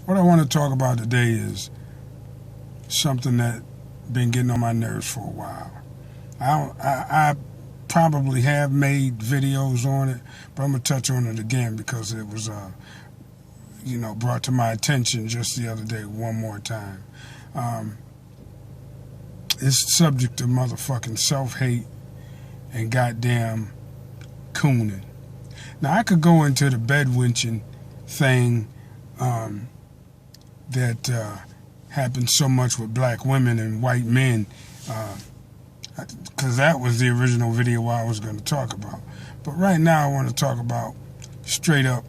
What I want to talk about today is something that been getting on my nerves for a while. I probably have made videos on it, but I'm gonna touch on it again because it was brought to my attention just the other day one more time. It's subject to motherfucking self-hate and goddamn Coonin. Now I could go into the bedwinching thing that happens so much with black women and white men, because that was the original video I was going to talk about. But right now I want to talk about straight up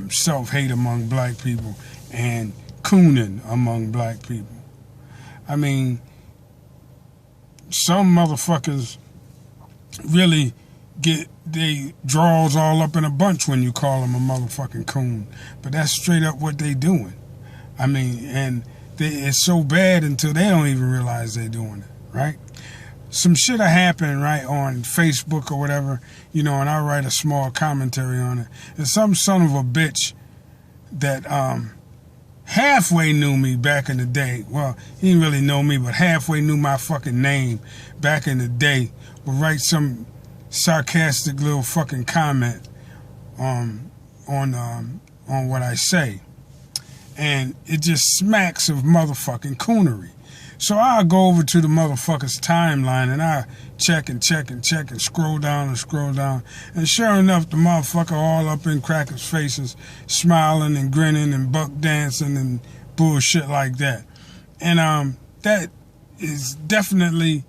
self-hate among black people and Coonin among black people. I mean, some motherfuckers really get they draws all up in a bunch when you call them a motherfucking coon. But that's straight up what they doing. I mean, and it's so bad until they don't even realize they doing it, right? Some shit happened, right, on Facebook or whatever, and I write a small commentary on it. And some son of a bitch that halfway knew me back in the day. Well, he didn't really know me, but halfway knew my fucking name back in the day would write some sarcastic little fucking comment on what I say. And it just smacks of motherfucking coonery. So I'll go over to the motherfucker's timeline and I check and scroll down. And sure enough, the motherfucker all up in crackers' faces, smiling and grinning and buck dancing and bullshit like that. And that is definitely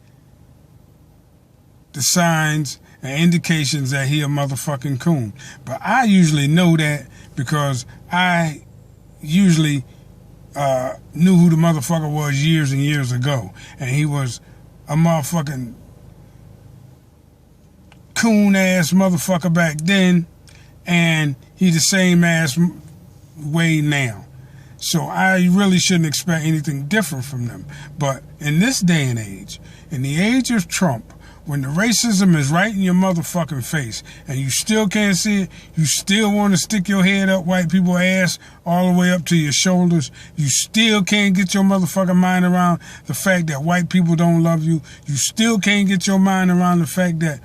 the signs and indications that he a motherfucking coon. But I usually know that because I usually knew who the motherfucker was years and years ago. And he was a motherfucking coon-ass motherfucker back then, and he the same ass way now. So I really shouldn't expect anything different from them. But in this day and age, in the age of Trump, when the racism is right in your motherfucking face and you still can't see it, you still want to stick your head up white people's ass all the way up to your shoulders, you still can't get your motherfucking mind around the fact that white people don't love you, you still can't get your mind around the fact that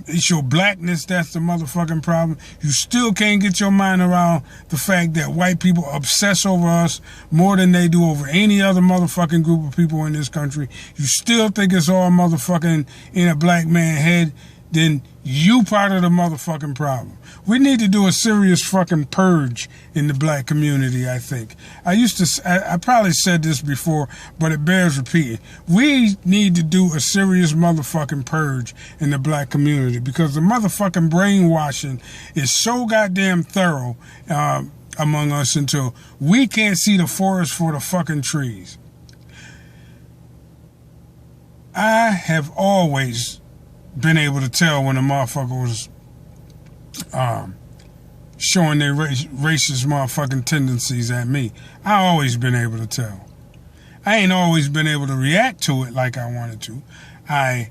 it's your blackness that's the motherfucking problem. You still can't get your mind around the fact that white people obsess over us more than they do over any other motherfucking group of people in this country. You still think it's all motherfucking in a black man's head. Then you part of the motherfucking problem. We need to do a serious fucking purge in the black community, I think. I probably said this before, but it bears repeating. We need to do a serious motherfucking purge in the black community because the motherfucking brainwashing is so goddamn thorough among us until we can't see the forest for the fucking trees. I have always been able to tell when a motherfucker was showing their racist motherfucking tendencies at me. I always been able to tell. I ain't always been able to react to it like I wanted to. I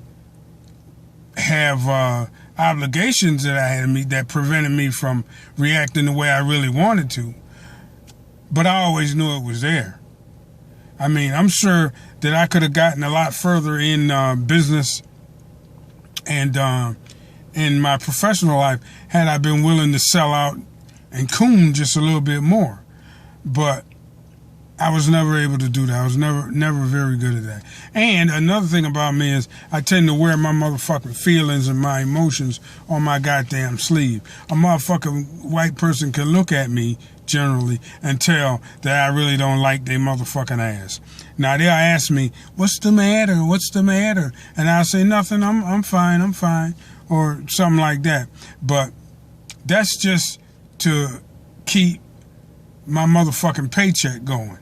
have obligations that I had to meet that prevented me from reacting the way I really wanted to. But I always knew it was there. I mean, I'm sure that I could have gotten a lot further in business and in my professional life had I been willing to sell out and coon just a little bit more. But I was never able to do that. I was never very good at that. And another thing about me is I tend to wear my motherfucking feelings and my emotions on my goddamn sleeve. A motherfucking white person can look at me generally and tell that I really don't like their motherfucking ass. Now they'll ask me, what's the matter? And I'll say, nothing, I'm fine, or something like that. But that's just to keep my motherfucking paycheck going.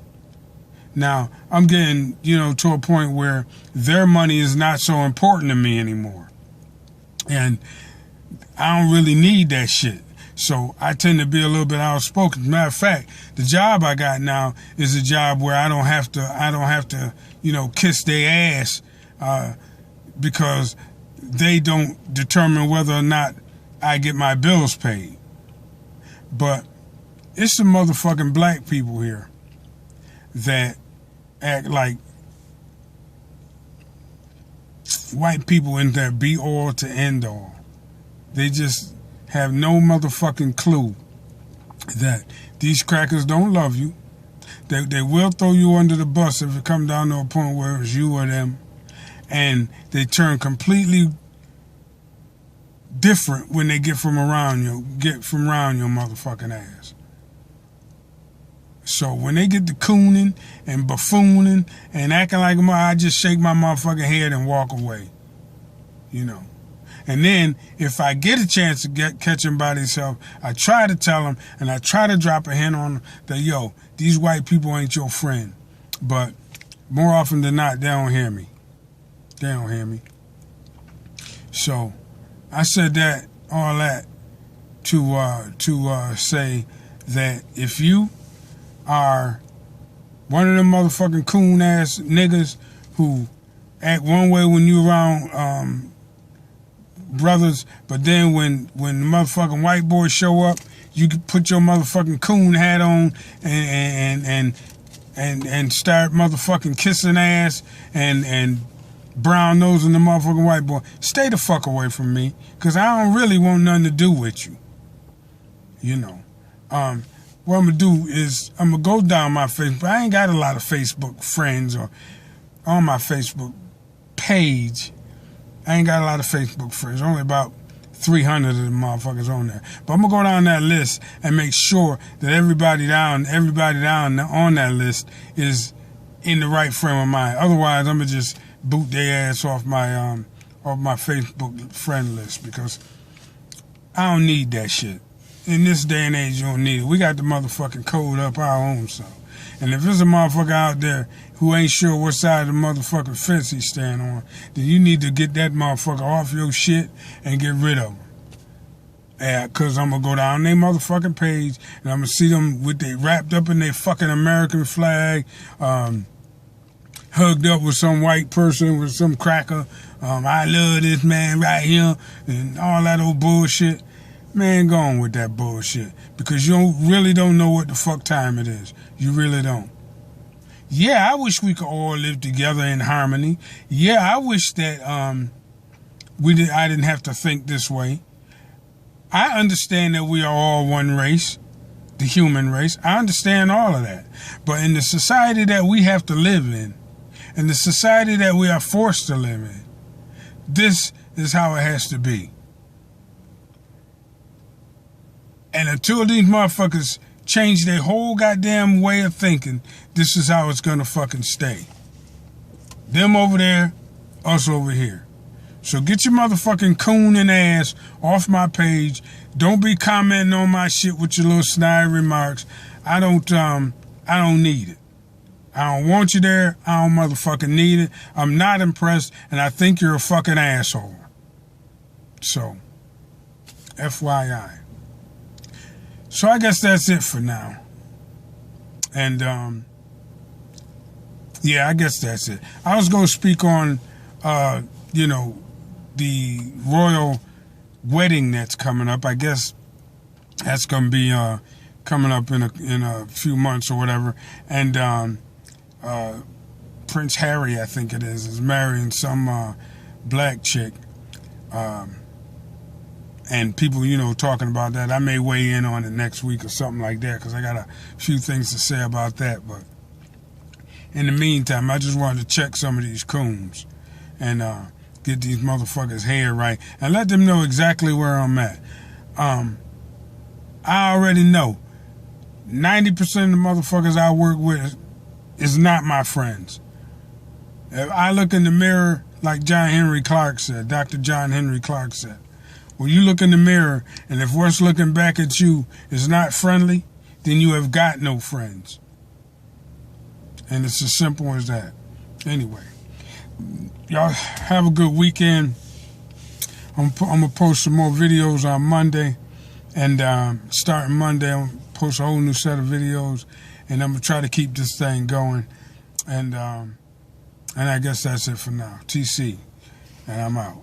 Now, I'm getting, to a point where their money is not so important to me anymore. And I don't really need that shit. So I tend to be a little bit outspoken. As a matter of fact, the job I got now is a job where I don't have to, kiss their ass, because they don't determine whether or not I get my bills paid. But it's the motherfucking black people here that act like white people in their be all to end all. They just have no motherfucking clue that these crackers don't love you. They will throw you under the bus if it comes down to a point where it's you or them. And they turn completely different when they get from around your motherfucking ass. So when they get to cooning and buffooning and acting like I just shake my motherfucking head and walk away. You know. And then if I get a chance to catch them by themselves, I try to tell them and I try to drop a hint on them that, yo, these white people ain't your friend. But more often than not, they don't hear me. They don't hear me. So I said all that to say that if you are one of them motherfucking coon ass niggas who act one way when you around brothers, but then when the motherfucking white boys show up, you can put your motherfucking coon hat on and start motherfucking kissing ass and brown nosing the motherfucking white boy. Stay the fuck away from me, cause I don't really want nothing to do with you. You know. What I'm gonna do is I'm gonna go down my Facebook. I ain't got a lot of Facebook friends or on my Facebook page. I ain't got a lot of Facebook friends. Only about 300 of the motherfuckers on there. But I'm gonna go down that list and make sure that everybody down on that list is in the right frame of mind. Otherwise, I'm gonna just boot their ass off my Facebook friend list, because I don't need that shit. In this day and age, you don't need it. We got the motherfucking code up our own self. And if there's a motherfucker out there who ain't sure what side of the motherfucking fence he's standing on, then you need to get that motherfucker off your shit and get rid of him. Yeah, because I'm going to go down their motherfucking page and I'm going to see them with they wrapped up in their fucking American flag, hugged up with some white person, with some cracker. I love this man right here, and all that old bullshit. Man, go on with that bullshit, because you really don't know what the fuck time it is. You really don't. Yeah, I wish we could all live together in harmony. Yeah, I wish that I didn't have to think this way. I understand that we are all one race, the human race. I understand all of that. But in the society that we have to live in the society that we are forced to live in, this is how it has to be. And until these motherfuckers change their whole goddamn way of thinking, this is how it's gonna fucking stay. Them over there, us over here. So get your motherfucking cooning ass off my page. Don't be commenting on my shit with your little snide remarks. I don't need it. I don't want you there. I don't motherfucking need it. I'm not impressed, and I think you're a fucking asshole. So, FYI. So I guess that's it for now. And, yeah, I guess that's it. I was going to speak on, the royal wedding that's coming up. I guess that's going to be coming up in a few months or whatever. And Prince Harry, I think it is marrying some black chick. And people, talking about that. I may weigh in on it next week or something like that, because I got a few things to say about that. But in the meantime, I just wanted to check some of these coons and get these motherfuckers' hair right and let them know exactly where I'm at. I already know 90% of the motherfuckers I work with is not my friends. If I look in the mirror, like John Henry Clark said, Dr. John Henry Clark said, when you look in the mirror, and if what's looking back at you is not friendly, then you have got no friends. And it's as simple as that. Anyway, y'all have a good weekend. I'm going to post some more videos on Monday. And starting Monday, I'm going to post a whole new set of videos. And I'm going to try to keep this thing going. And I guess that's it for now. TC, and I'm out.